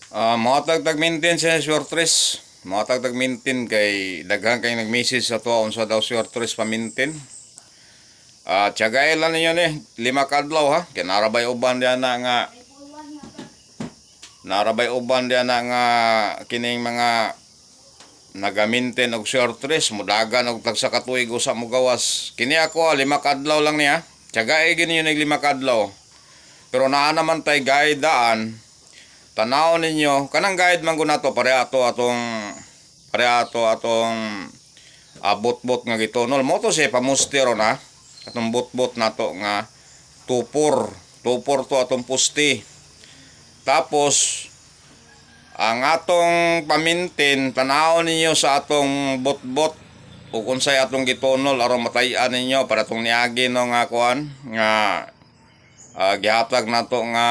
Mga tag-maintain sa shortress. Mga tag-maintain kay daghan kay nag-message sa to unsa daw shortress pa-maintain. Tiyagay lang ninyo ni 5 kadlaw ha. Kay narabay uban diyan na nga kining mga naga-maintain og shortress mudagan og tagsa ka tuig usa mo gawas. Kini ako 5 kadlaw lang niya. Tiyagay gini yun 5 kadlaw. Pero naa naman tay guide daan. Tanaw ninyo, kanang guide man guna to pare ato atong bot-bot nga gitonol mo to siya pamustero na atong bot-bot nato nga tupor to atong pusti. Tapos ang atong pamintin tanaw ninyo sa atong bot-bot o unsay atong gitonol aron matay-an ninyo para tong niagi no nga kuan nga gihatag nato nga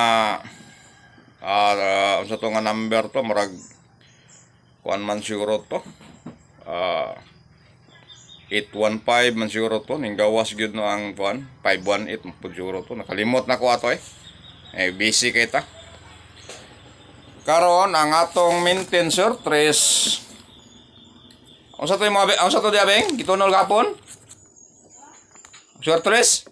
unsa to nga number to murag kuan man siguro to 815 man siguro to ning gawas gyud no ang kuan 518 man siguro to nakalimot na ko ato busy kay ta karon ang atong maintain shortress unsa to diabeng gitunol gapon shortress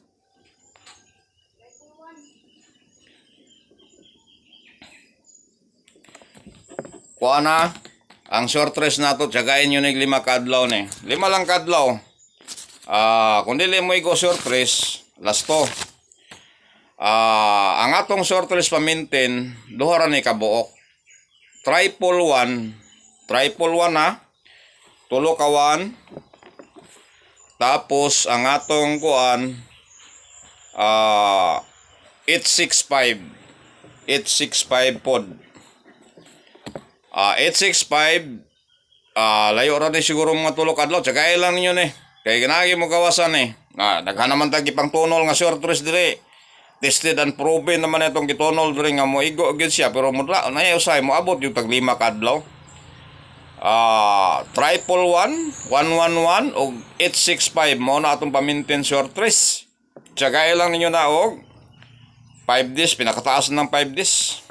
kuana ang shortress nato tiyagain nyo nig 5 kadlaw ni 5 lang kadlaw kung dili mo igo shortress lasto ang atong shortress pa-maintain duha ra ni kabuok triple one ha tulo ka 1 tapos ang atong kuan 865 pod 865 layo ra ni siguro mga tulo kadlaw tsagay lang ninyo ni kay ginagi mo gawasan daghan naman tagi pang tunol nga shortress diri tested and proven naman itong gitunol diri nga mo igo gyud siya pero mudla na usay mo abot yung tag 5 kadlaw triple 1 111 og 865 mo na atong pa-maintain shortress tsagay lang ninyo na og 5 days pinakataas ng 5 days